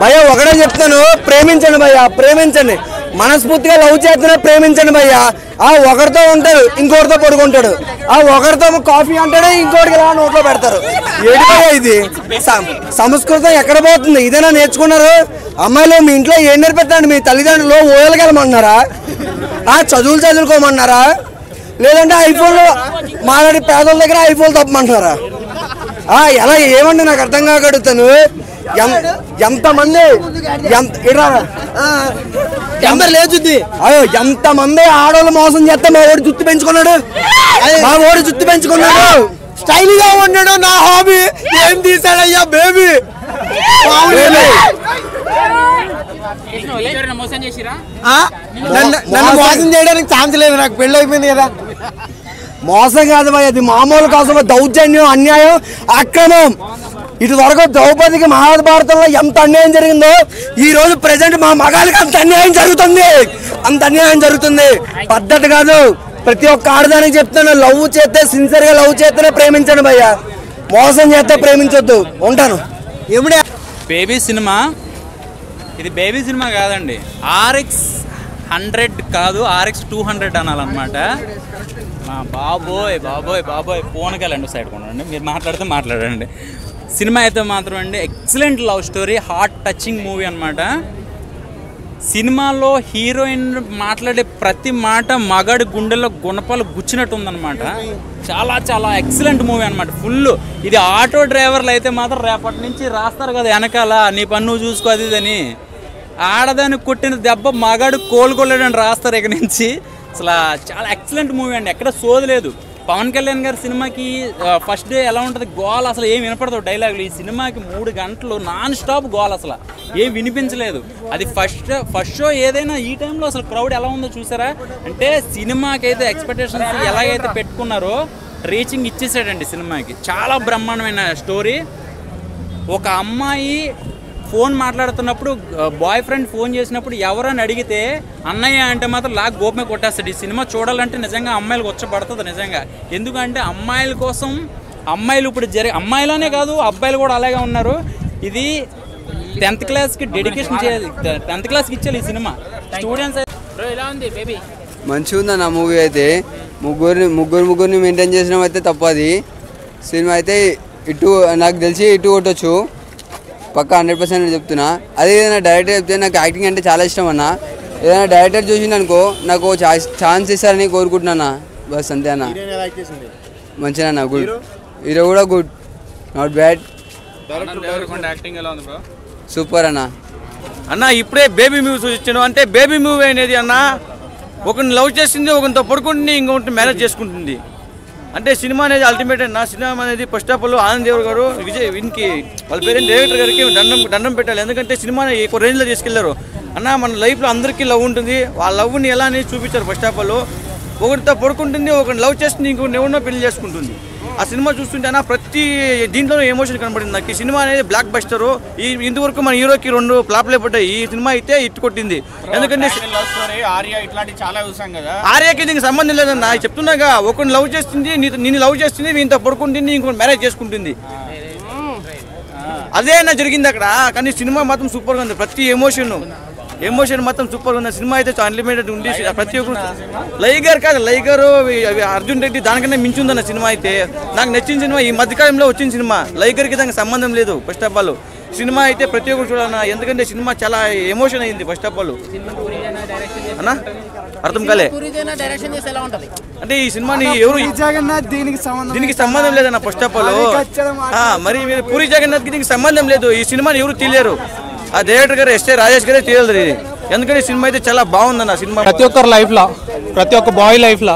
భయ్యా ఒకటే చెప్తాను, ప్రేమించండి భయ్యా, ప్రేమించండి. మనస్ఫూర్తిగా లవ్ చేస్తేనే ప్రేమించండి భయ్యా. ఆ ఒకరితో ఉంటాడు, ఇంకొకరితో పడుకుంటాడు. ఆ ఒకరితో కాఫీ అంటాడు, ఇంకోటికి ఇలా నోట్లో పెడతారు. ఏంటి భయ్యా ఇది? సంస్కృతం ఎక్కడ పోతుంది? ఇదేనా నేర్చుకున్నారు? అమ్మాయిలు మీ ఇంట్లో ఏం నేర్పెత్తండి? మీ తల్లిదండ్రులు ఓయలకి వెళ్ళమన్నారా? చదువులు చదువుకోమన్నారా? లేదంటే ఐఫోన్లు మాలాడి పేదల దగ్గర ఐఫోన్ తప్పమంటున్నారా? ఎలా ఏమండి నాకు అర్థం కాక అడుగుతాను. ఎంతమంది ఎంతమంది ఆడవాళ్ళు మోసం చేస్తే మా ఓడి జుట్టు పెంచుకున్నాడు, మా ఓడి జుట్టు పెంచుకున్నాడు, స్టైల్ గా ఉన్నాడు. నా హాబీ ఏం తీసాడయ్యా బేబీ? నన్ను మోసం చేయడానికి ఛాన్స్ లేదు, నాకు పెళ్లి అయిపోయింది కదా. మోసం కాదు భయ్, అది మామూలు కోసం దౌర్జన్యం, అన్యాయం, అక్రమం. ఇటు వరకు ద్రౌపదికి మహాభారతంలో ఎంత అన్యాయం జరిగిందో ఈ రోజు ప్రెసెంట్ మా మగాళ్ళకి అంత అన్యాయం జరుగుతుంది, అంత అన్యాయం జరుగుతుంది. పద్ధతి కాదు. ప్రతి ఒక్క ఆడదానికి చెప్తాను, లవ్ చేస్తే సిన్సియర్ గా లవ్ చేస్తేనే ప్రేమించండి భయ్యా, మోసం చేస్తే ప్రేమించొద్దు. ఉంటాను. ఏమిడే బేబీ సినిమా, ఇది బేబీ సినిమా కాదండి, RX 100 కాదు, RX 200 అనాలన్నమాట. బాబోయ్ బాబోయ్ బాబోయ్, ఫోన్కి వెళ్ళండి, సైడ్ కొనండి, మీరు మాట్లాడండి. సినిమా అయితే మాత్రం అండి excellent love story, heart touching movie అనమాట. సినిమాలో హీరోయిన్ మాట్లాడే ప్రతి మాట మగాడి గుండెల్లో గుణపాలు గుచ్చినట్టు ఉందన్నమాట. చాలా చాలా ఎక్సలెంట్ మూవీ అనమాట. ఫుల్ ఇది ఆటో డ్రైవర్లు అయితే మాత్రం రేపటి నుంచి రాస్తారు కదా వెనకాల, నీ పన్ను చూసుకో అది ఇదని. ఆడదాన్ని కొట్టిన దెబ్బ మగాడు కోలుకోలేడని రాస్తారు ఇక నుంచి. అసలు చాలా ఎక్సలెంట్ మూవీ అండి, ఎక్కడ సోది లేదు. పవన్ కళ్యాణ్ గారి సినిమాకి ఫస్ట్ డే ఎలా ఉంటుంది, గోల అసలు ఏం వినపడదు డైలాగులు. ఈ సినిమాకి 3 గంటలు నాన్ స్టాప్ గోల, అసలు ఏం వినిపించలేదు. అది ఫస్ట్ షో ఏదైనా ఈ టైంలో అసలు క్రౌడ్ ఎలా ఉందో చూసారా? అంటే సినిమాకి అయితే ఎక్స్పెక్టేషన్స్ ఎలాగైతే పెట్టుకున్నారో రీచింగ్ ఇచ్చేసాడండి సినిమాకి. చాలా బ్రహ్మాండమైన స్టోరీ. ఒక అమ్మాయి ఫోన్ మాట్లాడుతున్నప్పుడు బాయ్ ఫ్రెండ్ ఫోన్ చేసినప్పుడు ఎవరని అడిగితే అన్నయ్య అంటే మాత్రం గోపమే కొట్టేస్తాడు. ఈ సినిమా చూడాలంటే నిజంగా అమ్మాయిలకు వచ్చబడుతుంది నిజంగా. ఎందుకంటే అమ్మాయిల కోసం అమ్మాయిలు ఇప్పుడు అమ్మాయిలనే కాదు అబ్బాయిలు కూడా అలాగే ఉన్నారు. ఇది 10th క్లాస్కి డెడికేషన్ చేయాలి, 10th క్లాస్కి ఇచ్చేయాలి ఈ సినిమా. స్టూడెంట్స్ మంచిగా ఉందన్న మూవీ అయితే. ముగ్గురిని మెయింటైన్ చేసినాం అయితే తప్పది. సినిమా అయితే ఇటు నాకు తెలిసి ఇటు కొట్టచ్చు పక్కా 100% చెప్తున్నా. అదే ఏదైనా డైరెక్టర్ చెప్తే నాకు యాక్టింగ్ అంటే చాలా ఇష్టం అన్న. ఏదైనా డైరెక్టర్ చూసిందనుకో నాకు ఛాన్స్ ఇస్తారని కోరుకుంటున్నా, బస్ అంతే అన్న. మంచిగా అన్న, గుడ్ హీరో కూడా గుడ్, నాట్ బ్యాడ్, సూపర్ అన్న. ఇప్పుడే బేబీ మూవీ చూపించాను. అంటే బేబీ మూవీ అనేది అన్న ఒకరిని లవ్ చేసింది, ఒకరితో పడుకుంటుంది, ఇంకొకటి మ్యారేజ్ చేసుకుంటుంది. అంటే సినిమా అనేది అల్టిమేట్ అన్న. సినిమా అనేది first of all Anand Dev గారు వీనికి వాళ్ళ పేరెంట్ డైరెక్టర్ గారికి దండం పెట్టాలి. ఎందుకంటే సినిమాని ఒక రేంజ్లో తీసుకెళ్లారు అన్న. మన లైఫ్లో అందరికీ లవ్ ఉంటుంది, వాళ్ళ లవ్ని ఎలా అనేది చూపించారు. ఫస్ట్ ఆఫ్ ఆల్ ఒకరితో పడుకుంటుంది, ఒకరిని లవ్ చేస్తుంది, ఇంకొకరిని ఎవరినో పెళ్లి చేసుకుంటుంది. ఆ సినిమా చూస్తుంటే అన్న ప్రతి దీంట్లో ఎమోషన్ కనబడింది నాకు. ఈ సినిమా అనేది బ్లాక్ బస్టరు. ఇంతవరకు మన హీరోకి 2 ఫ్లాప్లే పడ్డాయి, ఈ సినిమా అయితే ఇట్టు కొట్టింది. ఎందుకంటే ఆర్యాకి దీనికి సంబంధం లేదన్న, చెప్తున్నాగా. ఒకరిని లవ్ చేస్తుంది, నిన్ను లవ్ చేస్తుంది, వీంతో పడుకుంటుంది, ఇంకొకటి మ్యారేజ్ చేసుకుంటుంది. అదే అన్న జరిగింది అక్కడ. కానీ సినిమా మాత్రం సూపర్గా ఉంది. ప్రతి ఎమోషన్ మొత్తం సూపర్గా ఉంది. సినిమా అయితే అన్లిమిటెడ్ ఉంది. ప్రతి ఒక్కరు లైగర్ కాదు, లైగరు అర్జున్ రెడ్డి దానికన్నా మించి ఉందన్న సినిమా అయితే. నాకు నచ్చిన సినిమా ఈ మధ్యకాలంలో వచ్చిన సినిమా. లైగర్కి దానికి సంబంధం లేదు. ఫస్ట్ ఆఫ్ ఆల్ సినిమా అయితే ప్రతి ఒక్కరు చూడాలన్నా, ఎందుకంటే సినిమా చాలా ఎమోషన్ అయింది. ఫస్ట్ ఆఫ్ ఆల్ అన్న అర్థం కాలే అంటే ఈ సినిమాని ఎవరు దీనికి సంబంధం లేదన్న. ఫస్ట్ ఆఫ్ ఆల్ మరి మీరు పూరి జగన్నాథ్కి దీనికి సంబంధం లేదు. ఈ సినిమాని ఎవరు తీయలేరు. ఆ డైరెక్టర్ గారు ఎస్ఏ రాజేష్ గారే తీయలేదు ఇది. ఎందుకంటే సినిమా అయితే చాలా బాగుందన్న. సినిమా ప్రతి ఒక్కరి లైఫ్లో, ప్రతి ఒక్క బాయ్ లైఫ్లో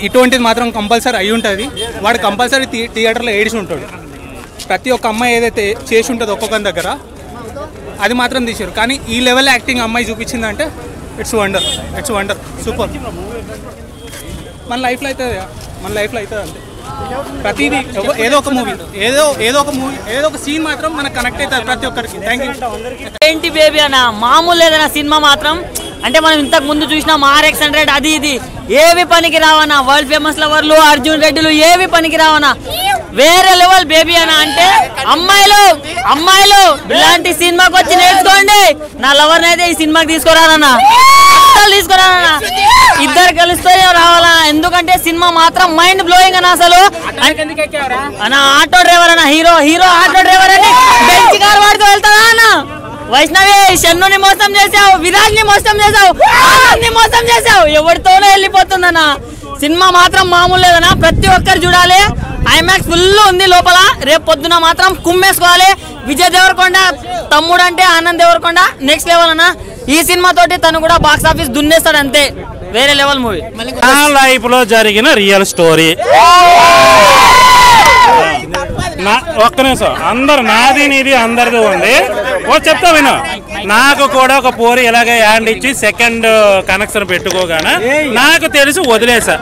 ఇటువంటిది మాత్రం కంపల్సరీ అయి ఉంటుంది. వాడు కంపల్సరీ థియేటర్లో ఏడిసి ఉంటాడు. ప్రతి ఒక్క అమ్మాయి ఏదైతే చేసి ఉంటుందో ఒక్కొక్కరి దగ్గర అది మాత్రం తీశారు. కానీ ఈ లెవెల్ యాక్టింగ్ అమ్మాయి చూపించిందంటే ఇట్స్ వండర్, సూపర్. మన లైఫ్లో అవుతుంది అంతే. ప్రతిదీ ఏదో ఒక మూవీ ఏదో ఒక సీన్ మాత్రం మనకు కనెక్ట్ అవుతుంది ప్రతి ఒక్కరికి. Thank you. ఏంటి బేబీ అన్న, మామూలు లేదన్న సినిమా మాత్రం. అంటే మనం ఇంతకు ముందు చూసినాం RX 100 అది ఇది ఏవి పనికి రావన్నా. వరల్డ్ ఫేమస్ లవర్లు, అర్జున్ రెడ్డిలు ఏవి పనికి రావన్నా. వేరే లెవెల్ బేబీ అన్న. అంటే అమ్మాయిలు ఇలాంటి సినిమాకి వచ్చి నేర్చుకోండి. నా లవర్ అయితే ఈ సినిమాకి తీసుకురానన్నా, అసలు తీసుకురానన్నా. ఇద్దరు కలిస్తే రావాలా, ఎందుకంటే సినిమా మాత్రం మైండ్ బ్లోయింగ్ అన్న. అసలు అన్న ఆటో డ్రైవర్ అన్న, హీరో ఆటో డ్రైవర్ అని బెంచ్ కార్ వాడుతూ వెళ్తాడా అన్న. వైష్ణవి షన్నుని మోసం చేసావు, విరాజ్ ని మోసం చేసావు, ఆనంద్ మోసం చేసావు, ఎవరితోనే వెళ్ళిపోతుందన్న. సినిమా మాత్రం మామూలు లేదన్నా, ప్రతి ఒక్కరు చూడాలి. ఐమాక్స్ ఫుల్ ఉంది లోపల. రేపు పొద్దున మాత్రం కుమ్మేసుకోవాలి. విజయ్ దేవరకొండ తమ్ముడు అంటే ఆనంద్ దేవరకొండ నెక్స్ట్ లెవెల్ అన్న. ఈ సినిమా తోటి తను కూడా బాక్స్ ఆఫీస్ దున్నేస్తాడు అంతే. వేరే లెవెల్ మూవీ. నా లైఫ్ లో జరిగిన రియల్ స్టోరీ. ఒక్క నిమిషం, అందరు నాది నీది అందరిది ఉంది. చెప్తా విను. నాకు కూడా ఒక పోరి ఇలాగే హ్యాండ్ ఇచ్చి సెకండ్ కనెక్షన్ పెట్టుకోగానే నాకు తెలిసి వదిలేసా.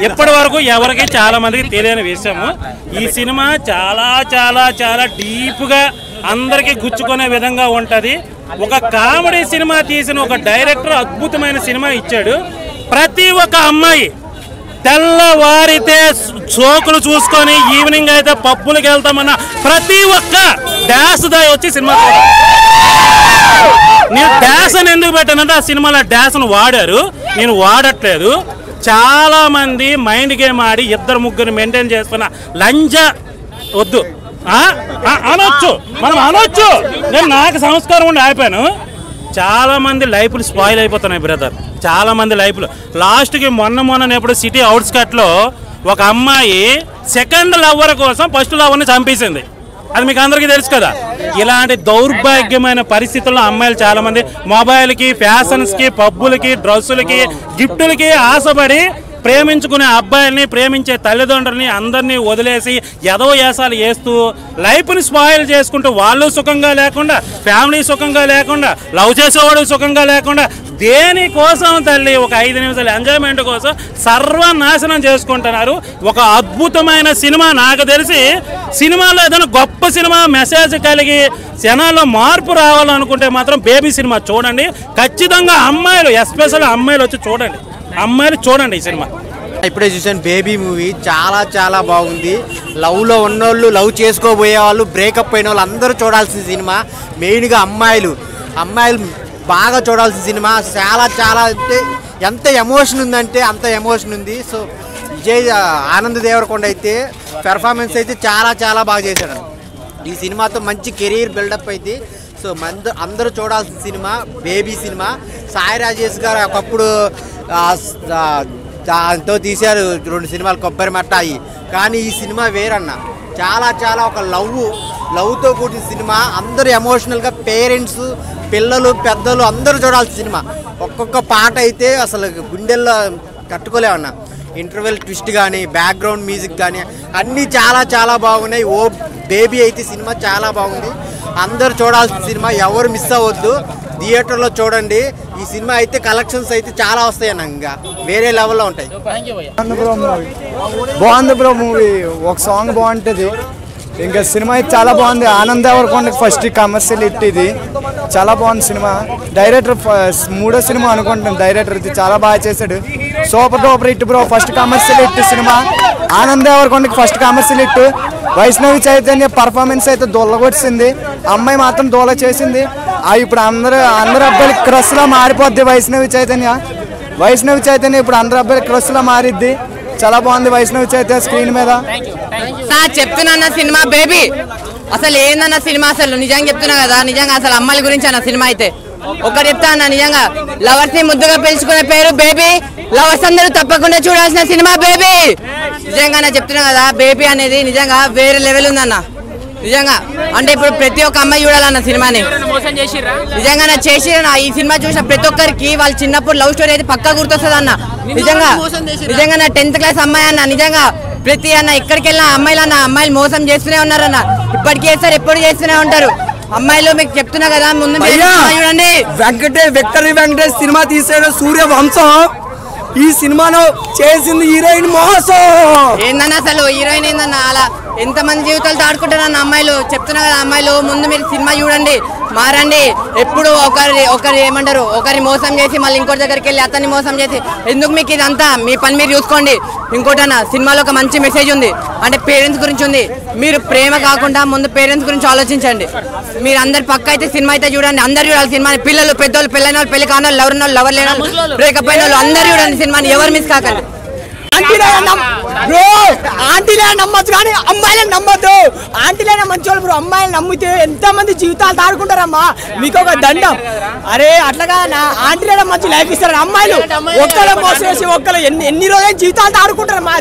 ఇప్పటి వరకు ఎవరికి చాలా మందికి తెలియని విషయము, ఈ సినిమా చాలా చాలా చాలా డీప్ గా అందరికి గుచ్చుకునే విధంగా ఉంటది. ఒక కామెడీ సినిమా తీసిన ఒక డైరెక్టర్ అద్భుతమైన సినిమా ఇచ్చాడు. ప్రతి ఒక్క అమ్మాయి తెల్లవారితే సోకులు చూసుకొని ఈవినింగ్ అయితే పబ్బులకు వెళ్తామన్న ప్రతి ఒక్క డాన్స్ దాయి వచ్చి సినిమా. నేను డాన్స్ అని ఎందుకు పెట్టానంటే ఆ సినిమాలో డాన్స్ను వాడారు, నేను వాడట్లేదు. చాలా మంది మైండ్ గేమ్ ఆడి ఇద్దరు ముగ్గురు మెయింటైన్ చేసుకున్న లంజ వద్దు అనొచ్చు, మనం అనొచ్చు. నేను నాకు సంస్కారం ఉండి ఆపాను. చాలా మంది లైఫ్లు స్పాయిల్ అయిపోతున్నాయి బ్రదర్, చాలా మంది లైఫ్లు. లాస్ట్కి మొన్న ఎప్పుడు సిటీ అవుట్స్కట్లో ఒక అమ్మాయి సెకండ్ లవ్వర్ కోసం ఫస్ట్ లవర్ని చంపేసింది. అది మీకు అందరికీ తెలుసు కదా. ఇలాంటి దౌర్భాగ్యమైన పరిస్థితుల్లో అమ్మాయిలు చాలా మంది మొబైల్కి, ఫ్యాషన్స్కి, పబ్బులకి, డ్రెస్సులకి, గిఫ్టులకి ఆశపడి ప్రేమించుకునే అబ్బాయిల్ని, ప్రేమించే తల్లిదండ్రులని అందరినీ వదిలేసి ఎదవ యాసాలు వేస్తూ లైఫ్ని స్పాయిల్ చేసుకుంటూ వాళ్ళు సుఖంగా లేకుండా, ఫ్యామిలీ సుఖంగా లేకుండా, లవ్ చేసేవాడు సుఖంగా లేకుండా, దేనికోసం తల్లి ఒక 5 నిమిషాల ఎంజాయ్మెంట్ కోసం సర్వనాశనం చేసుకుంటున్నారు. ఒక అద్భుతమైన సినిమా. నాకు తెలిసి సినిమాలో ఏదైనా గొప్ప సినిమా మెసేజ్ కలిగి జనాల్లో మార్పు రావాలనుకుంటే మాత్రం బేబీ సినిమా చూడండి. ఖచ్చితంగా అమ్మాయిలు, ఎస్పెషల్ అమ్మాయిలు వచ్చి చూడండి, అమ్మాయిలు చూడండి ఈ సినిమా. ఇప్పుడే చూసాను బేబీ మూవీ, చాలా చాలా బాగుంది. లవ్లో ఉన్నోళ్ళు, లవ్ చేసుకోబోయే వాళ్ళు, బ్రేకప్ అయిన వాళ్ళు అందరూ చూడాల్సిన సినిమా. మెయిన్గా అమ్మాయిలు బాగా చూడాల్సిన సినిమా. చాలా చాలా అంటే ఎంత ఎమోషన్ ఉందంటే అంత ఎమోషన్ ఉంది. సో విజయ్ ఆనంద్ దేవరకొండ అయితే పెర్ఫార్మెన్స్ అయితే చాలా చాలా బాగా చేశాడు. ఈ సినిమాతో మంచి కెరీర్ బిల్డప్ అయితే. సో అందరూ చూడాల్సిన cinema baby cinema. Sai Rajesh గారు ఒకప్పుడు దాంతో తీశారు 2 సినిమాలు, కొబ్బరి మట్టాయి. కానీ ఈ సినిమా వేరన్న, చాలా చాలా ఒక లవ్తో కూడిన సినిమా. అందరూ ఎమోషనల్గా పేరెంట్స్, పిల్లలు, పెద్దలు అందరూ చూడాల్సిన సినిమా. ఒక్కొక్క పాట అయితే అసలు గుండెల్లో కట్టుకోలేమన్నా. ఇంటర్వెల్ ట్విస్ట్ కానీ, బ్యాక్గ్రౌండ్ మ్యూజిక్ కానీ అన్నీ చాలా చాలా బాగున్నాయి. ఓ బేబీ అయితే సినిమా చాలా బాగుంది. అందరూ చూడాల్సిన సినిమా, ఎవరు మిస్ అవ్వద్దు. థియేటర్లో చూడండి. ఈ సినిమా అయితే కలెక్షన్స్ అయితే చాలా వస్తాయి అన్న, ఇంకా వేరే లెవెల్లో ఉంటాయి. బాగుంది బ్రో మూవీ. ఒక సాంగ్ బాగుంటుంది, ఇంకా సినిమా అయితే చాలా బాగుంది. Anand Devarakonda first commercial hit ఇది, చాలా బాగుంది సినిమా. డైరెక్టర్ 3వ సినిమా అనుకుంటాను, డైరెక్టర్ ఇది చాలా బాగా చేశాడు. Super duper hit bro. First commercial hit cinema. Anand దేవరకొండకి first commercial hit. Vaishnavi Chaitanya performance అయితే దొల్లగొచ్చింది. అమ్మాయి మాత్రం దోల చేసింది. ఇప్పుడు అందరు అబ్బాయిలు క్రష్లా మారిపోద్ది వైష్ణవి చైతన్య ఇప్పుడు అందరు అబ్బాయిలు క్రష్లా మారిద్ది. చాలా బాగుంది వైష్ణవి చైతన్య స్క్రీన్ మీద. చెప్తున్నా సినిమా బేబీ అసలు ఏందన్న సినిమా, అసలు నిజంగా చెప్తున్నా కదా, నిజంగా అసలు అమ్మాయిల గురించి అన్న సినిమా అయితే. ఒకటి చెప్తా అన్న, నిజంగా లవర్స్ ని ముద్దుగా పెంచుకునే పేరు బేబీ. లవర్స్ అందరూ తప్పకుండా చూడాల్సిన సినిమా బేబీ. నిజంగా నా చెప్తున్నా కదా, బేబీ అనేది నిజంగా వేరే లెవెల్ ఉందన్న. నిజంగా అంటే ఇప్పుడు ప్రతి ఒక్క అమ్మాయి చూడాలన్న సినిమాని. నిజంగా నా చేసిరన్న ఈ సినిమా చూసిన ప్రతి ఒక్కరికి వాళ్ళ చిన్నప్పుడు లవ్ స్టోరీ అయితే పక్కా గుర్తొస్తుంది అన్న. నిజంగా నా 10th క్లాస్ అమ్మాయి అన్న. నిజంగా ప్రతి అన్న ఎక్కడికి వెళ్ళినా అమ్మాయిలు మోసం చేస్తూనే ఉన్నారన్న. ఇప్పటికీ చేస్తారు, ఎప్పుడు చేస్తూనే ఉంటారు అమ్మాయిలు. మీకు చెప్తున్నా కదా, ముందు చూడండి. విక్టరీ వెంకటేష్ సినిమా తీసాడు, సూర్యవంశం. ఈ సినిమాలో చేసింది హీరోయిన్ మోసం. ఏందన్న అసలు హీరోయిన్ ఏందన్న, అలా ఎంతమంది జీవితాలతో ఆడుకుంటారన్న అమ్మాయిలు. చెప్తున్నా కదా అమ్మాయిలు, ముందు మీరు సినిమా చూడండి, మారండి. ఎప్పుడు ఒకరి ఏమంటారు, ఒకరి మోసం చేసి మళ్ళీ ఇంకోటి దగ్గరికి వెళ్ళి అతన్ని మోసం చేసి ఎందుకు మీకు ఇదంతా? మీ పని మీరు చూసుకోండి. ఇంకోటన్నా సినిమాలో ఒక మంచి మెసేజ్ ఉంది, అంటే పేరెంట్స్ గురించి ఉంది. మీరు ప్రేమ కాకుండా ముందు పేరెంట్స్ గురించి ఆలోచించండి. మీరు అందరు పక్క అయితే సినిమా అయితే చూడండి, అందరు చూడాలి సినిమాని. పిల్లలు, పెద్దోళ్ళు, పెళ్ళైన వాళ్ళు, పెళ్లి కాని వాళ్ళు, ఎవరిన వాళ్ళు, లవర్ లేని వాళ్ళు, బ్రేకప్ అయిన వాళ్ళు అందరు చూడండి సినిమాని. ఎవరు మిస్ కాకండి. ఆంటీలైనా నమ్మొచ్చు కానీ అమ్మాయిలను నమ్మొద్దు. ఆంటీలైనా మంచి వాళ్ళు బ్రో, అమ్మాయిలు నమ్మితే ఎంత మంది జీవితాలు తాడుకుంటారమ్మా. మీకు ఒక దండం. అరే అట్లాగా నా ఆంటీలైనా మంచి లైఫ్ ఇస్తారు. అమ్మాయిలు ఒక్కళ్ళ మోసం చేసి ఒక్కళ్ళు ఎన్ని రోజులు జీవితాలు తాడుకుంటారమ్మా.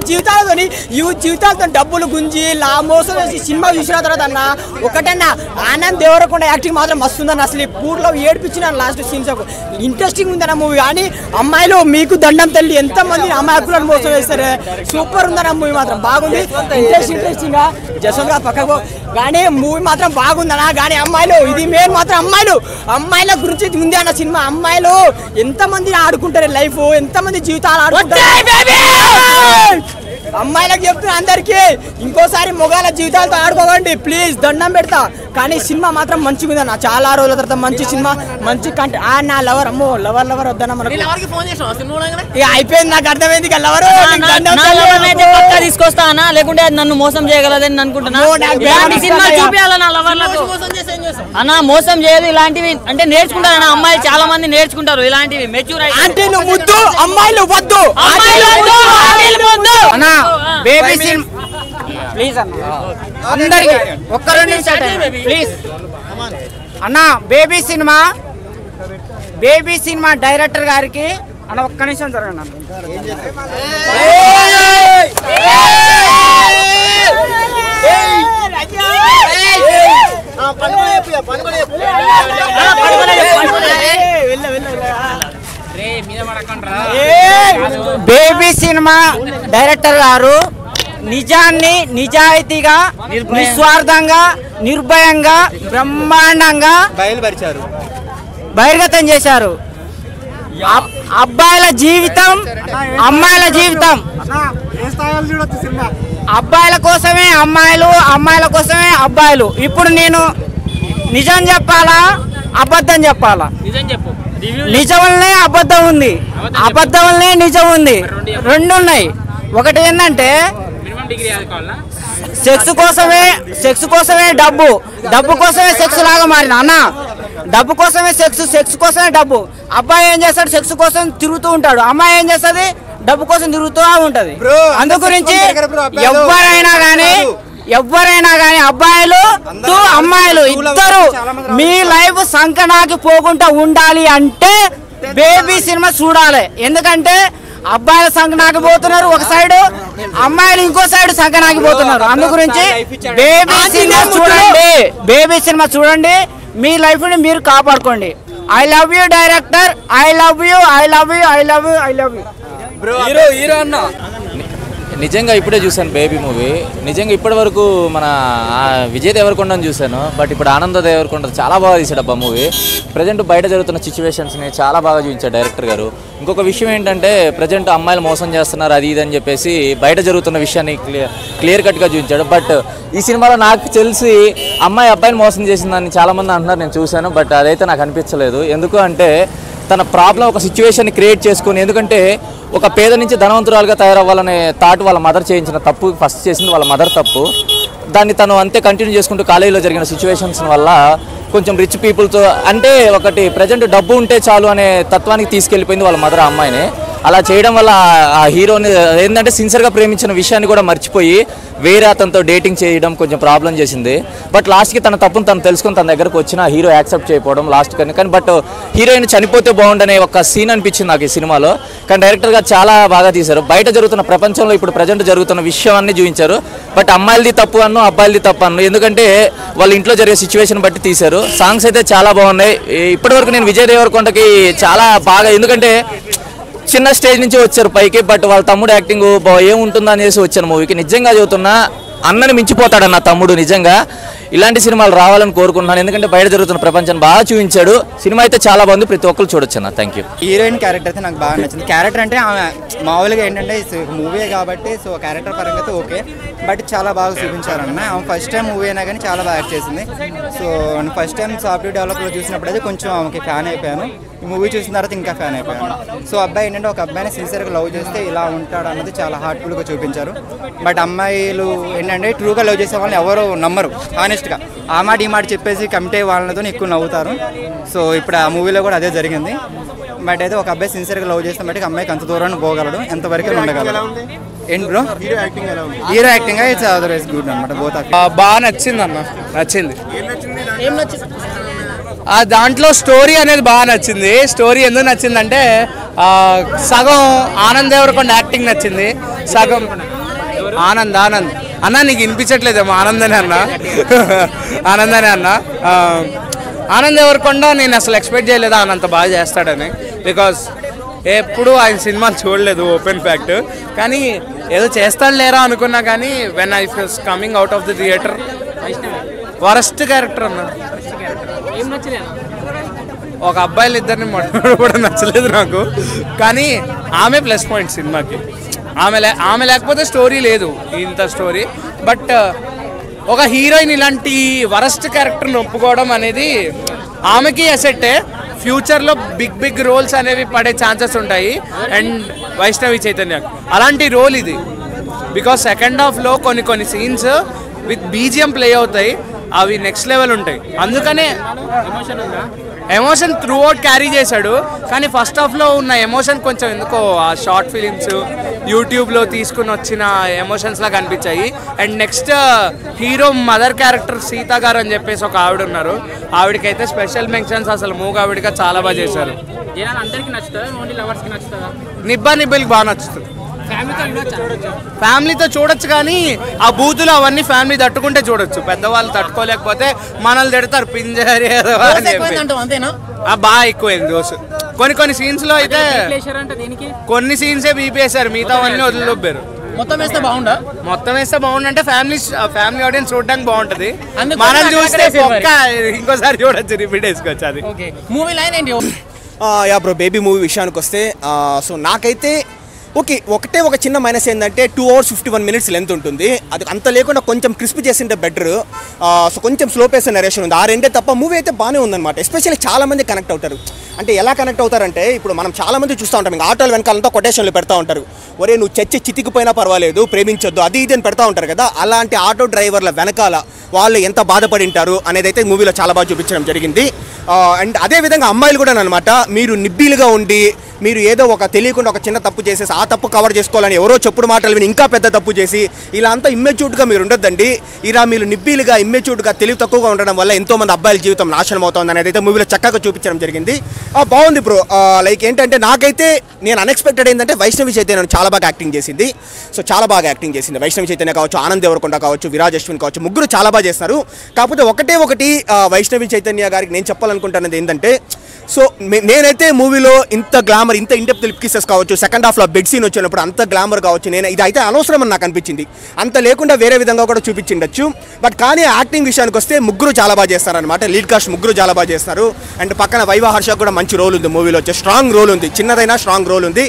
జీవితాలతో డబ్బులు గుంజి మోసం చేసి సినిమా చూసిన తర్వాత అన్న ఒకటన్నా ఆనంద్ దేవరకొండ యాక్టింగ్ మాత్రం మస్తుందన్న. అసలు పూర్లో ఏడిపించిన లాస్ట్ సీన్స్ ఇంట్రెస్టింగ్ ఉందన్న మూవీ. కానీ అమ్మాయిలు మీకు దండం తల్లి, ఎంత మంది అమ్మాయిలను మోసం చేస్తారు. సూపర్ ఉందన్న మూవీ, మాత్రం బాగుంది. ఇంట్రెస్టింగ్ గా జసంగా పక్కకు కానీ మూవీ మాత్రం బాగుందన్న. కానీ అమ్మాయిలు, ఇది మెయిన్ మాత్రం అమ్మాయిల గురించి ఉంది అన్న సినిమా. అమ్మాయిలు ఎంత మంది ఆడుకుంటారు లైఫ్, ఎంత మంది జీవితాలు ఆడుకుంటారు. అమ్మాయిలకు చెప్తున్నా అందరికి, ఇంకోసారి మొగాల జీవితాలతో ఆడుకోకండి ప్లీజ్, దండం పెడతా. కానీ సినిమా మాత్రం మంచిగా ఉందన్న. చాలా రోజుల తర్వాత మంచి సినిమా, మంచి కంటెంట్. నా లవర్, అమ్మో లవర్ వద్దన్న మనకు అయిపోయింది. నాకు అర్థమైంది లవర్ తీసుకొస్తా అన్న, లేకుంటే నన్ను మోసం చేయగలదని అనుకుంటున్నా. అన్న మోసం చేయదు, ఇలాంటివి అంటే నేర్చుకుంటారు. అమ్మాయిలు చాలా మంది నేర్చుకుంటారు ఇలాంటివి. మెచ్యూర్ అంటే నువ్వు వద్దు, అమ్మాయిలు వద్దు. బేబీ సినిమా ప్లీజ్ అన్న, అందరికి ఒక్క 2 నిమిషాలు ప్లీజ్ అన్న. బేబీ సినిమా డైరెక్టర్ గారికి అన్న ఒక్క నిమిషం జరగండి అన్న. బేబీ సినిమా డైరెక్టర్ గారు నిజాన్ని నిజాయితీగా, నిస్వార్థంగా, నిర్భయంగా, బ్రహ్మాండంగా బహిర్గతం చేశారు. అబ్బాయిల జీవితం, అమ్మాయిల జీవితం. అబ్బాయిల కోసమే అమ్మాయిలు, అమ్మాయిల కోసమే అబ్బాయిలు. ఇప్పుడు నేను నిజం చెప్పాలా, అబద్ధం చెప్పాలా? నిజం వల్లనే అబద్ధం ఉంది, అబద్ధం వల్లనే నిజం ఉంది. రెండు ఉన్నాయి. ఒకటి ఏంటంటే సెక్స్ కోసమే డబ్బు కోసమే సెక్స్ లాగా మారిన అన్న. డబ్బు కోసమే సెక్స్ కోసమే డబ్బు. అబ్బాయి ఏం చేస్తాడు, సెక్స్ కోసం తిరుగుతూ ఉంటాడు. అమ్మాయి ఏం చేస్తుంది, డబ్బు కోసం తిరుగుతూ ఉంటది. అందు గురించి ఎవరైనా కానీ అబ్బాయిలు అమ్మాయిలు ఇద్దరు మీ లైఫ్ సంకనాకి పోకుండా ఉండాలి అంటే బేబీ సినిమా చూడాలి. ఎందుకంటే అబ్బాయిల సంకనాకి పోతున్నారు ఒక సైడ్, అమ్మాయిలు ఇంకో సైడ్ సంకనాకి పోతున్నారు. అందు గురించి బేబీ సినిమా చూడండి, మీ లైఫ్ ని మీరు కాపాడుకోండి. I love you director, I love you. Hero అన్న నిజంగా ఇప్పుడే చూశాను బేబీ మూవీ. నిజంగా ఇప్పటి వరకు మన విజయ్ దేవరకొండని చూశాను, బట్ ఇప్పుడు ఆనంద దేవరకొండ చాలా బాగా తీసాడు అబ్బా మూవీ. ప్రజెంట్ బయట జరుగుతున్న సిచ్యువేషన్స్ని చాలా బాగా చూపించాడు డైరెక్టర్ గారు. ఇంకొక విషయం ఏంటంటే ప్రజెంట్ అమ్మాయిలు మోసం చేస్తున్నారు అది ఇది అని చెప్పేసి బయట జరుగుతున్న విషయాన్ని క్లియర్ కట్గా చూపించాడు. బట్ ఈ సినిమాలో నాకు తెలిసి అమ్మాయి అబ్బాయిని మోసం చేసిందని చాలామంది అంటున్నారు, నేను చూశాను. బట్ అదైతే నాకు అనిపించలేదు. ఎందుకు అంటే తన ప్రాబ్లం ఒక సిచ్యువేషన్ని క్రియేట్ చేసుకుని, ఎందుకంటే ఒక పేద నుంచి ధనవంతురాలుగా తయారవ్వాలనే థాట్ వాళ్ళ మదర్ చేయించిన తప్పు, ఫస్ట్ చేసింది వాళ్ళ మదర్ తప్పు. దాన్ని తను అంతే కంటిన్యూ చేసుకుంటూ కాలేజీలో జరిగిన సిచ్యువేషన్స్ వల్ల కొంచెం రిచ్ పీపుల్తో, అంటే ఒకటి ప్రజెంట్ డబ్బు ఉంటే చాలు అనే తత్వానికి తీసుకెళ్ళిపోయింది వాళ్ళ మదర్ ఆ అమ్మాయిని. అలా చేయడం వల్ల ఆ హీరోని ఏంటంటే సిన్సియర్గా ప్రేమించిన విషయాన్ని కూడా మర్చిపోయి వేరే అతనితో డేటింగ్ చేయడం కొంచెం ప్రాబ్లం చేసింది. బట్ లాస్ట్కి తన తప్పును తను తెలుసుకొని తన దగ్గరకు వచ్చిన హీరో యాక్సెప్ట్ చేయకపోవడం లాస్ట్ కానీ బట్ హీరోయిన్ చనిపోతే బాగుండనే ఒక సీన్ అనిపించింది నాకు ఈ సినిమాలో. కానీ డైరెక్టర్ గారు చాలా బాగా తీశారు. బయట జరుగుతున్న ప్రపంచంలో ఇప్పుడు ప్రజెంట్ జరుగుతున్న విషయాన్ని చూపించారు. బట్ అమ్మాయిలది తప్పు అన్ను, అబ్బాయిలది తప్పు అన్ను, ఎందుకంటే వాళ్ళ ఇంట్లో జరిగే సిచ్యువేషన్ బట్టి తీశారు. సాంగ్స్ అయితే చాలా బాగున్నాయి. ఇప్పటివరకు నేను విజయ్ దేవరకొండకి చాలా బాగా, ఎందుకంటే చిన్న స్టేజ్ నుంచి వచ్చారు పైకి, బట్ వాళ్ళ తమ్ముడు యాక్టింగ్ ఏముంటుందో అనేసి వచ్చాను మూవీకి. నిజంగా చదువుతున్నా అన్నని మించిపోతాడన్న తమ్ముడు. నిజంగా ఇలాంటి సినిమాలు రావాలని కోరుకుంటున్నాను. ఎందుకంటే బయట జరుగుతున్న ప్రపంచాన్ని బాగా చూపించాడు. సినిమా అయితే చాలా బాగుంది, ప్రతి ఒక్కరు చూడొచ్చు అన్న. Thank you. హీరోయిన్ క్యారెక్టర్ అయితే నాకు బాగా నచ్చింది. క్యారెక్టర్ అంటే ఆమె మామూలుగా ఏంటంటే మూవీ కాబట్టి సో క్యారెక్టర్ పరంగా అయితే ఓకే, బట్ చాలా బాగా చూపించారన్న. ఆమె ఫస్ట్ టైం మూవీ అయినా కానీ చాలా బాగా యాక్ట్ చేసింది. సో ఫస్ట్ టైం సాఫ్ట్వేర్ డెవలప్లో చూసినప్పుడు అయితే కొంచెం ఆమెకి ఫ్యాన్ అయిపోయాను. ఈ మూవీ చూసిన తర్వాత ఇంకా ఫ్యాన్ అయిపోయాను. సో అబ్బాయి ఏంటంటే ఒక అబ్బాయిని సిన్సియర్గా లవ్ చేస్తే ఇలా ఉంటాడు అన్నది చాలా హార్ట్ఫుల్గా చూపించారు. బట్ అమ్మాయిలు ఏంటంటే ట్రూగా లవ్ చేసే వాళ్ళని ఎవరు నమ్మరు హానెస్ట్గా. ఆ మాట ఈ మాట చెప్పేసి కమిట్ అయ్యే వాళ్ళతో ఎక్కువ నవ్వుతారు. సో ఇప్పుడు ఆ మూవీలో కూడా అదే జరిగింది. బట్ అయితే ఒక అబ్బాయి సిన్సియర్గా లవ్ చేస్తే బట్టి అమ్మాయికి అంత దూరాన్ని పోగలడు, ఎంతవరకు ఉండగలడు. ఏంటి bro hero acting it's otherwise good అనమాట. బోత్ బాగా నచ్చింది అన్న, నచ్చింది. దాంట్లో స్టోరీ అనేది బాగా నచ్చింది. స్టోరీ ఎందుకు నచ్చిందంటే సగం ఆనంద్ దేవరకొండ యాక్టింగ్ నచ్చింది, సగం ఆనంద్ అన్న నీకు వినిపించట్లేదేమో ఆనందనే అన్న ఆనంద్ దేవరకొండ నేను అసలు ఎక్స్పెక్ట్ చేయలేదు ఆయన అంత బాగా చేస్తాడని. బికాస్ ఎప్పుడు ఆయన సినిమాలు చూడలేదు ఓపెన్ ఫ్యాక్ట్, కానీ ఏదో చేస్తాడు లేరా అనుకున్నా. కానీ when I was coming out of the theatre worst character అన్న. ఒక అబ్బాయిలు ఇద్దరిని కూడా నచ్చలేదు నాకు, కానీ ఆమె ప్లస్ పాయింట్ సినిమాకి. ఆమె లేకపోతే స్టోరీ లేదు ఇంత స్టోరీ. బట్ ఒక హీరోయిన్ ఇలాంటి వరస్ట్ క్యారెక్టర్ని ఒప్పుకోవడం అనేది ఆమెకి అసెట్టే. ఫ్యూచర్లో బిగ్ రోల్స్ అనేవి పడే ఛాన్సెస్ ఉంటాయి. అండ్ వైష్ణవి చైతన్య అలాంటి రోల్ ఇది. బికాస్ సెకండ్ హాఫ్లో కొన్ని సీన్స్ విత్ బీజిఎం ప్లే అవుతాయి, అవి నెక్స్ట్ లెవెల్ ఉంటాయి. అందుకనే ఎమోషన్ త్రూ అవుట్ క్యారీ చేశాడు. కానీ ఫస్ట్ హాఫ్లో ఉన్న ఎమోషన్ కొంచెం ఎందుకో ఆ షార్ట్ ఫిలిమ్స్ యూట్యూబ్లో తీసుకుని వచ్చిన ఎమోషన్స్ లాగా అనిపించాయి. And next hero mother character Sita గారు అని చెప్పేసి ఒక ఆవిడ ఉన్నారు, ఆవిడకైతే స్పెషల్ మెన్షన్స్. అసలు మూగావిడిగా చాలా బాగా చేశారు. నిబ్బికి బాగా నచ్చుతుంది. ఫ్యామిలీతో చూడొచ్చు, కానీ ఆ బూతులు అవన్నీ ఫ్యామిలీ తట్టుకుంటే చూడొచ్చు. పెద్దవాళ్ళు తట్టుకోలేకపోతే మనల్ని తిడతారు పింజారి బాగా ఎక్కువైంది దోశ. కొన్ని సీన్స్ లో అయితే కొన్ని సీన్సే బీపేశారు, మిగతా అన్నీ వదిలిదొబ్బారు. మొత్తం వేస్తే బాగుండంటే ఫ్యామిలీ ఆడియన్స్ చూడడానికి బాగుంటది. మనం చూస్తే ఇంకోసారి చూడొచ్చు, రిపీట్ వేసుకోవచ్చు. అది మూవీ లైన్ ఏంటి? యా బ్రో, బేబీ మూవీ విషయానికి వస్తే సో నాకైతే ఓకే, ఒక చిన్న మైనస్ ఏంటంటే 2 hours 51 minutes లెంత్ ఉంటుంది. అది అంత లేకుండా కొంచెం క్రిస్ప్ చేసింటే బెటర్. సో కొంచెం స్లో పేస్ నరేషన్ ఉంది, ఆ రెండే తప్ప మూవీ అయితే బాగానే ఉందన్నమాట. ఎస్పెషల్లీ చాలా మంది కనెక్ట్ అవుతారు. అంటే ఎలా కనెక్ట్ అవుతారంటే ఇప్పుడు మనం చాలా మంది చూస్తూ ఉంటాం, ఇంకా ఆటోల వెనకాలంతా కొటేషన్లు పెడతా ఉంటారు. ఒరే నువ్వు చితికిపోయినా పర్వాలేదు, ప్రేమించొద్దు, అది ఇది అని పెడతా ఉంటారు కదా. అలాంటి ఆటో డ్రైవర్ల వెనకాల వాళ్ళు ఎంత బాధపడి ఉంటారు అనేది అయితే మూవీలో చాలా బాగా చూపించడం జరిగింది. అండ్ అదేవిధంగా అమ్మాయిలు కూడా అనమాట, మీరు నిబ్బీలుగా ఉండి మీరు ఏదో ఒక తెలియకుండా ఒక చిన్న తప్పు చేసేసి ఆ తప్పు కవర్ చేసుకోవాలని ఎవరో చెప్పుడు మాటలు విని ఇంకా పెద్ద తప్పు చేసి ఇలా అంతా ఇమ్మెచ్యూర్డ్గా మీరు ఉండొద్దండి. ఇలా మీరు నిబ్బీలుగా ఇమ్మెచ్యూర్డ్గా తెలివి తక్కువగా ఉండడం వల్ల ఎంతోమంది అబ్బాయిల జీవితం నాశనం అవుతుంది అనేది అయితే మూవీలో చక్కగా చూపించడం జరిగింది. బాగుంది బ్రో. లైక్ ఏంటంటే నాకైతే నేను అన్ఎక్స్పెక్టెడ్ ఏంటంటే వైష్ణవి చైతన్య చాలా బాగా యాక్టింగ్ చేసింది. సో చాలా బాగా యాక్టింగ్ చేసింది వైష్ణవి చైతన్య కావచ్చు, ఆనంద్ దేవరకొండ కావచ్చు, విరాజ్ అశ్విన్ కావచ్చు, ముగ్గురు చాలా బాగా చేస్తున్నారు. కాకపోతే ఒకటి వైష్ణవి చైతన్య గారికి నేను చెప్పాలనుకుంటున్నది ఏంటంటే, సో నేనైతే మూవీలో ఇంత గ్లామర్, ఇంత ఇండెప్త్ లిప్ కిసెస్ కావచ్చు, సెకండ్ హాఫ్లో బెడ్ సీన్ వచ్చినప్పుడు అంత గ్లామర్ కావచ్చు, నేను ఇది అయితే అనవసరం అని నాకు అనిపించింది. అంత లేకుండా వేరే విధంగా కూడా చూపించిండొచ్చు. బట్ కానీ యాక్టింగ్ విషయానికి వస్తే ముగ్గురు చాలా బాగా చేస్తారనమాట. లీడ్ కాస్ట్ ముగ్గురు చాలా బాగా చేస్తారు. అండ్ పక్కన వైవా హర్ష కూడా మంచి రోల్ ఉంది మూవీలో, వచ్చే స్ట్రాంగ్ రోల్ ఉంది, చిన్నదైనా స్ట్రాంగ్ రోల్ ఉంది.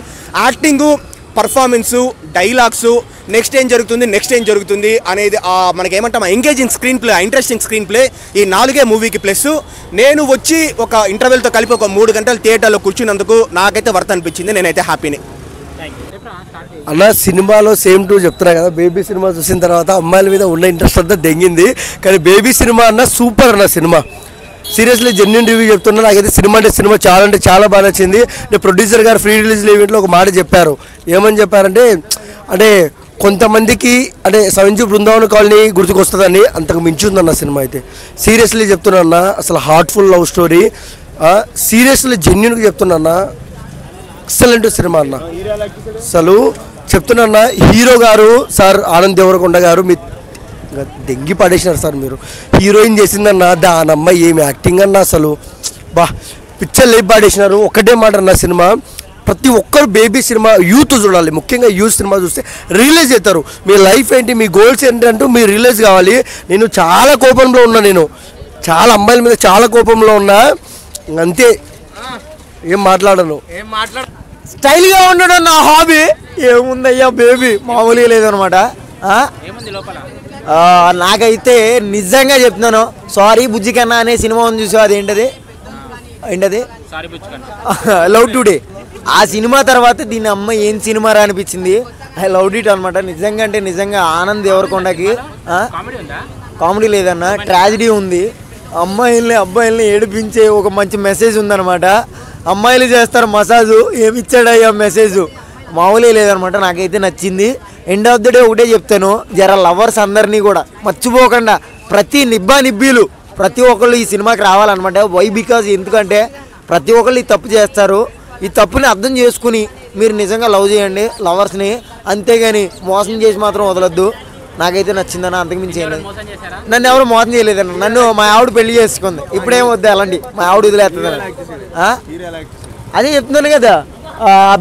యాక్టింగు, పర్ఫార్మెన్సు, డైలాగ్సు, నెక్స్ట్ ఏం జరుగుతుంది అనేది మనకేమంటాం engaging screenplay, interesting screenplay, ఈ 4 మూవీకి ప్లస్. నేను వచ్చి ఒక ఇంటర్వెల్తో కలిపి ఒక 3 గంటలు థియేటర్లో కూర్చున్నందుకు నాకైతే వర్త్ అనిపించింది. నేనైతే హ్యాపీనే. అన్న సినిమాలో సేమ్ టూ చెప్తున్నా కదా, బేబీ సినిమా చూసిన తర్వాత అమ్మాయిల మీద ఉన్న ఇంట్రెస్ట్ అంతా దెంగింది. కానీ బేబీ సినిమా అన్న సూపర్ అన్న సినిమా. సీరియస్లీ జెన్యూన్ రివ్యూ చెప్తున్నా. నాకైతే సినిమా అంటే చాలా బాగా నచ్చింది. ప్రొడ్యూసర్ గారు ఫ్రీ రిలీజ్ ఈవెంట్లో ఒక మాట చెప్పారు. ఏమని చెప్పారంటే, అంటే కొంతమందికి అంటే సంజు బృందావన కాలనీ గుర్తుకొస్తుందని, అంతకు మించి ఉందన్న సినిమా అయితే. సీరియస్లీ చెప్తున్నా అన్న, అసలు హార్ట్ఫుల్ లవ్ స్టోరీ. సీరియస్లీ జెన్యూన్గా చెప్తున్నా అన్న, ఎక్సలెంట్ సినిమా అన్న. అసలు చెప్తున్నా, హీరో గారు సార్ ఆనంద్ దేవరకొండ గారు మీ దెంగి పడేసినారు సార్. మీరు హీరోయిన్ చేసిందన్న, దానమ్మ ఏమి యాక్టింగ్ అన్న, అసలు బా పిక్చర్ లేపి పాడేసినారు. ఒకటే మాట అన్న, సినిమా ప్రతి ఒక్కరు బేబీ సినిమా యూత్ చూడాలి, ముఖ్యంగా యూత్ సినిమా చూస్తే రియలైజ్ అవుతారు మీ లైఫ్ ఏంటి, మీ గోల్స్ ఏంటి అంటూ మీరు రియలైజ్ కావాలి. నేను చాలా కోపంలో ఉన్నా, నేను చాలా అమ్మాయిల మీద చాలా కోపంలో ఉన్నా, అంతే ఏం మాట్లాడను. స్టైల్గా ఉండడం నా హాబీ. ఏముందయ్యా బేబీ మామూలుగా లేదనమాట. నాకైతే నిజంగా చెప్తున్నాను, సారీ బుజ్జి కన్నా అనే సినిమా ఉంది చూసా, అది ఏంటది లవ్ టుడే. ఆ సినిమా తర్వాత దీని అమ్మ ఏం సినిమా రా అనిపించింది. ఐ లవ్ ఇట్ అనమాట. నిజంగా అంటే నిజంగా ఆనంద్ దేవరకొండకి కామెడీ లేదన్నా, ట్రాజిడీ ఉంది. అమ్మాయిల్ని అబ్బాయిల్ని ఏడిపించే ఒక మంచి మెసేజ్ ఉందన్నమాట. అమ్మాయిలు చేస్తారు మసాజు, ఏమిచ్చాడయ్యా మెసేజ్ మామూలే లేదనమాట. నాకైతే నచ్చింది. ఎండ్ ఆఫ్ ద డే ఒకటే చెప్తాను, జర లవర్స్ అందరినీ కూడా మర్చిపోకుండా ప్రతి నిబ్బీలు ప్రతి ఒక్కళ్ళు ఈ సినిమాకి రావాలన్నమాట. వై బికాజ్ ఎందుకంటే ప్రతి ఒక్కళ్ళు ఈ తప్పు చేస్తారు. ఈ తప్పుని అర్థం చేసుకుని మీరు నిజంగా లవ్ చేయండి లవర్స్ని, అంతేగాని మోసం చేసి మాత్రం వదలొద్దు. నాకైతే నచ్చిందన్న, అంతకుమించి ఏం లేదు. నన్ను ఎవరు మోసం చేయలేదన్న, నన్ను మా ఆవిడ పెళ్లి చేసుకుంది. ఇప్పుడేం వద్దు అలాంటి, మా ఆవిడ వదిలేస్తుందని. అదే చెప్తున్నాను కదా,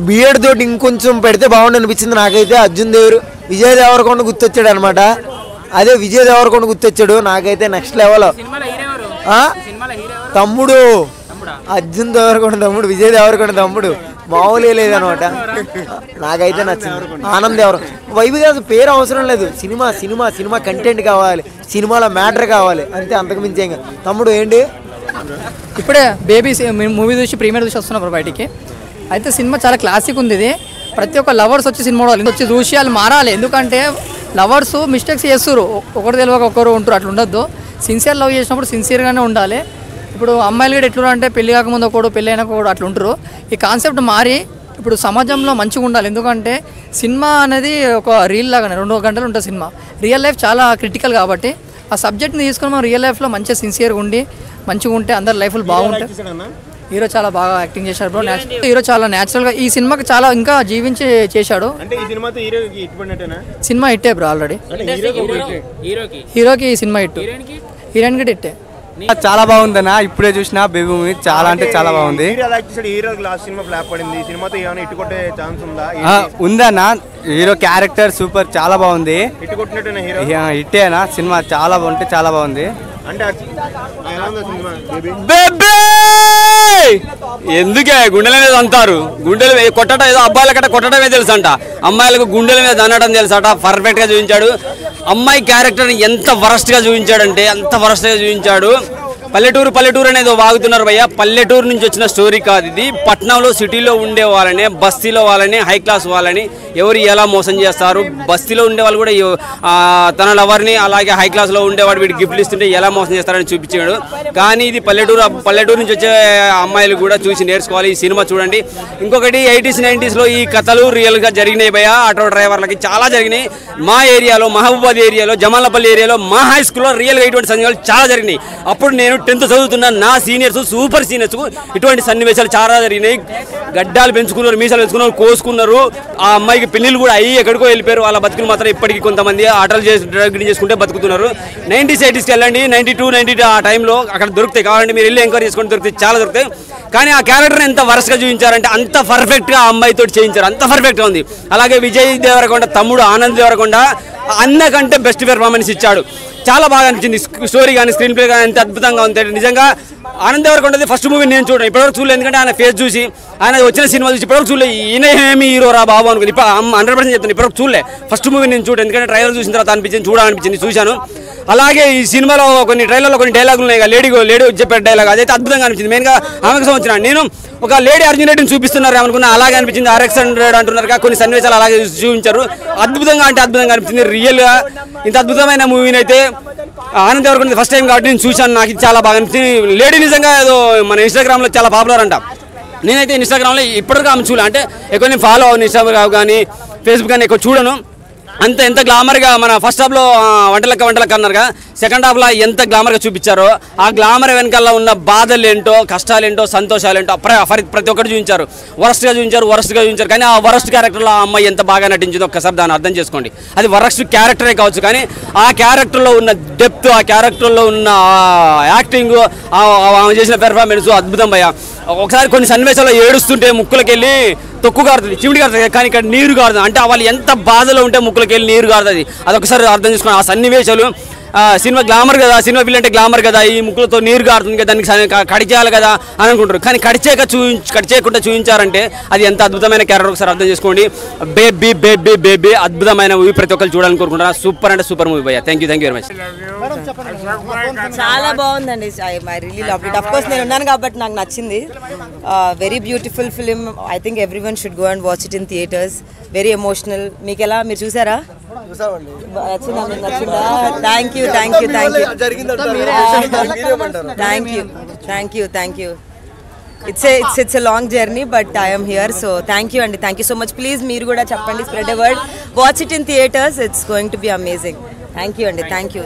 బిఎడ్ తోటి ఇంకొంచెం పెడితే బాగుండు అనిపించింది నాకైతే. అర్జున్ దేవరు విజయ్ దేవరకొండ గుర్తొచ్చాడు అనమాట. అదే విజయ్ దేవరకొండ గుర్తొచ్చాడు నాకైతే. నెక్స్ట్ లెవెల్ తమ్ముడు అర్జున్ దేవరకొండ తమ్ముడు, విజయ్ దేవరకొండ తమ్ముడు మామూలే లేదనమాట. నాకైతే నచ్చింది. ఆనంద్ దేవర వైబీ గారు పేరు అవసరం లేదు, సినిమా సినిమా సినిమా కంటెంట్ కావాలి, సినిమాలో మ్యాటర్ కావాలి, అంతే, అంతకుమించి ఏం. తమ్ముడు ఏంటి ఇప్పుడే బేబీ మూవీ చూసి ప్రీమియర్ చూసి వస్తున్నాం బయటికి. అయితే సినిమా చాలా క్లాసిక్ ఉంది. ఇది ప్రతి ఒక్క లవర్స్ వచ్చి సినిమా వచ్చి చూసి వాళ్ళు మారాలి. ఎందుకంటే లవర్స్ మిస్టేక్స్ చేస్తారు, ఒకరు తెలియక ఒకరు ఉంటారు, అట్లా ఉండొద్దు. సిన్సియర్ లవ్ చేసినప్పుడు సిన్సియర్గానే ఉండాలి. ఇప్పుడు అమ్మాయిలు కూడా ఎట్లా అంటే పెళ్లి కాకముందు ఒకడు పెళ్ళి అయినా కూడా అట్లా ఉంటారు. ఈ కాన్సెప్ట్ మారి ఇప్పుడు సమాజంలో మంచిగా ఉండాలి. ఎందుకంటే సినిమా అనేది ఒక రీల్ లాగానే 2 గంటలు ఉంటుంది సినిమా. రియల్ లైఫ్ చాలా క్రిటికల్ కాబట్టి ఆ సబ్జెక్ట్ని తీసుకొని మనం రియల్ లైఫ్లో మంచిగా సిన్సియర్గా ఉండి మంచిగా ఉంటే అందరి లైఫ్లు బాగుంటాయి. హీరో చాలా బాగా యాక్టింగ్ చేశాడు బ్రో. హీరో చాలా న్యాచురల్గా ఈ సినిమాకి చాలా ఇంకా జీవించి చేశాడు. సినిమా హిట్టే బ్రో ఆల్రెడీ. హీరోకి ఈ సినిమా హిట్, హీరోయిన్కి హిట్టే. చాలా బాగుందన్న, ఇప్పుడే చూసిన బేబీ మూవీ, చాలా అంటే చాలా బాగుంది. ఉందన్న, హీరో క్యారెక్టర్ సూపర్, చాలా బాగుంది. హిట్టేనా సినిమా, చాలా బాగుంటే చాలా బాగుంది. ఎందుకే గుండెల మీద అంటారు, గుండెలు కొట్టడం ఏదో అబ్బాయిల కట్ట కొట్టడమే తెలుసు అంట, అమ్మాయిలకు గుండెల మీద అనడం తెలుసు అంట. పర్ఫెక్ట్ గా చూపించాడు. అమ్మాయి క్యారెక్టర్ ఎంత వరస్ట్ గా చూపించాడంటే అంత వరస్ట్ గా చూపించాడు. పల్లెటూరు అనేది వాగుతున్నారు భయ్య. పల్లెటూరు నుంచి వచ్చిన స్టోరీ కాదు ఇది. పట్నంలో సిటీలో ఉండే వాళ్ళని, బస్తీలో వాళ్ళని, హై క్లాస్ వాళ్ళని ఎవరు ఎలా మోసం చేస్తారు, బస్తీలో ఉండే వాళ్ళు కూడా తన లవర్ని, అలాగే హై క్లాస్లో ఉండేవాడు వీడు గిఫ్ట్లు ఇస్తుంటే ఎలా మోసం చేస్తారని చూపించాడు. కానీ ఇది పల్లెటూరు నుంచి వచ్చే అమ్మాయిలు కూడా చూసి నేర్చుకోవాలి. ఈ సినిమా చూడండి. ఇంకొకటి 80s 90s ఈ కథలు రియల్గా జరిగినాయి భయ్య. ఆటో డ్రైవర్లకి చాలా జరిగినాయి. మా ఏరియాలో, మహబూబాద్ ఏరియాలో, జమాలపల్లి ఏరియాలో, మా హై స్కూల్లో రియల్గా ఇటువంటి సన్నివేశాలు చాలా జరిగినాయి. అప్పుడు నేను 10th చదువుతున్నా. నా సీనియర్స్, సూపర్ సీనియర్స్ ఇటువంటి సన్నివేశాలు చాలా జరిగినాయి. గడ్డాలు పెంచుకున్నారు, మీసాలు పెంచుకున్నారు, కోసుకున్నారు. ఆ అమ్మాయికి పెళ్లిళ్ళు కూడా అయ్యి ఎక్కడికో వెళ్ళిపోయారు. వాళ్ళ బతుకులు మాత్రం ఇప్పటికీ కొంతమంది ఆటలు చేసి డ్రగ్ చేసుకుంటే బతుకుతున్నారు. 90s 80sకి వెళ్ళండి, 92 92 ఆ టైంలో అక్కడ దొరుకుతాయి. కావాలంటే మీరు వెళ్ళి ఎంక్వైరీ చేసుకుంటే దొరుకుతాయి, చాలా దొరుకుతాయి. కానీ ఆ క్యారెక్టర్ని ఎంత వరస్ట్గా చూపించారంటే అంత పర్ఫెక్ట్గా ఆ అమ్మాయితో చేయించారు, అంత పర్ఫెక్ట్గా ఉంది. అలాగే విజయ్ దేవరకొండ తమ్ముడు ఆనంద్ దేవరకొండ అన్న కంటే బెస్ట్ పెర్ఫార్మెన్స్ ఇచ్చాడు. చాలా బాగా అనిపించింది. స్టోరీ కానీ స్క్రీన్ ప్లే కానీ ఎంత అద్భుతంగా ఉంది. నిజంగా ఆనంద్ దేవరకొండది ఫస్ట్ మూవీ నేను చూడను, ఇప్పటివరకు చూడలేదు. ఎందుకంటే ఆయన ఫేస్ చూసి, ఆయన వచ్చిన సినిమా చూసి ఇప్పటివరకు చూడలేదు. ఈయన ఏమి హీరో రా బాబు అనుకుని ఇప్పుడు 100% చెప్తాను, ఇప్పటివరకు చూడలే. ఫస్ట్ మూవీ నేను చూడను, ఎందుకంటే ట్రైలర్ చూసిన తర్వాత అనిపించింది, చూడాలనిపించింది, చూశాను. అలాగే ఈ సినిమాలో ట్రైలర్లో కొన్ని డైలాగులు ఉన్నాయి. లేడీ చెప్పే డైలాగ్ అదైతే అద్భుతంగా అనిపించింది. మెయిన్గా ఆమెకు సంబంధించిన నేను ఒక లేడీ అర్జున్ రెడ్డిని చూపిస్తున్నారు అనుకున్నా, అలాగే అనిపించింది. RX-100 అంటున్నారు, కొన్ని సన్నివేశాలు అలాగే చూపించారు. అద్భుతంగా అంటే అద్భుతంగా అనిపించింది. రియల్గా ఇంత అద్భుతమైన మూవీని అయితే ఆనంద్ దేవరకొండ ఫస్ట్ టైం కాబట్టి నేను చూశాను. నాకు ఇది చాలా బాగా అనిపించింది. లేడీ నిజంగా ఏదో మన ఇన్స్టాగ్రామ్లో చాలా పాపులర్ అంట. నేనైతే ఇన్స్టాగ్రామ్లో ఇప్పటివరకు ఆమె చూడాలి, అంటే ఎక్కువ నేను ఫాలో అవును ఇన్స్టాగ్రామ్ కానీ ఫేస్బుక్ కానీ ఎక్కువ చూడను. ఎంత గ్లామర్గా మన ఫస్ట్ హాఫ్లో వంటలక్క అన్నారు కదా, సెకండ్ హాఫ్లో ఎంత గ్లామర్గా చూపించారో, ఆ గ్లామర్ వెనకాల ఉన్న బాధలు ఏంటో, కష్టాలు ఏంటో, సంతోషాలు ఏంటో ప్రతి ఒక్కటి చూపించారు. వరస్ట్గా చూపించారు. కానీ ఆ వరస్ట్ క్యారెక్టర్లో ఆ అమ్మాయి ఎంత బాగా నటించిందో ఒక్కసారి దాన్ని అర్థం చేసుకోండి. అది వరస్ట్ క్యారెక్టరే కావచ్చు, కానీ ఆ క్యారెక్టర్లో ఉన్న డెప్త్, ఆ క్యారెక్టర్లో ఉన్న యాక్టింగ్, ఆమె చేసిన పెర్ఫార్మెన్స్ అద్భుతం భయ్య. ఒకసారి కొన్ని సన్నివేశాల్లో ఏడుస్తుంటే ముక్కులకెళ్ళి తొక్కు కారుతుంది, చిమిడి కారుతుంది, కానీ ఇక్కడ నీరు కారుతుంది. అంటే వాళ్ళు ఎంత బాధలో ఉంటే ముక్కులకి వెళ్ళి నీరు కారుతుంది. అదొకసారి అర్థం చేసుకుని ఆ సన్నివేశాలు. సినిమా గ్లామర్ కదా, సినిమా ఫీల్ అంటే గ్లామర్ కదా, ఈ ముక్కులతో నీరు కారుతుంది కదా, దానికి కడిచేయాలి కదా అని అనుకుంటారు. కానీ కడిచేయకుండా చూపించారంటే అది ఎంత అద్భుతమైన క్యారెక్టర్ ఒకసారి అర్థం చేసుకోండి. బేబీ బేబీ బేబీ అద్భుతమైన మూవీ, ప్రతి ఒక్కరు చూడాలని కోరుకుంటారా. సూపర్ అంటే సూపర్ మూవీ భయ్యా. Thank you very much. చాలా బాగుందండి. I really love it. Of course నేను ఉన్నాను కాబట్టి నాకు నచ్చింది. Very beautiful film. I think every one should go and watch it in theatres. Very emotional. మీకు ఎలా, మీరు చూసారా? నచ్చిందా? మీకు నచ్చిందా? Thank you thank you thank you thank you thank you thank you. It's a long journey, but I am here, so thank you and thank you so much. Please మీరు కూడా చెప్పండి, spread a word, watch it in theaters. It's going to be amazing. Thank you and thank you.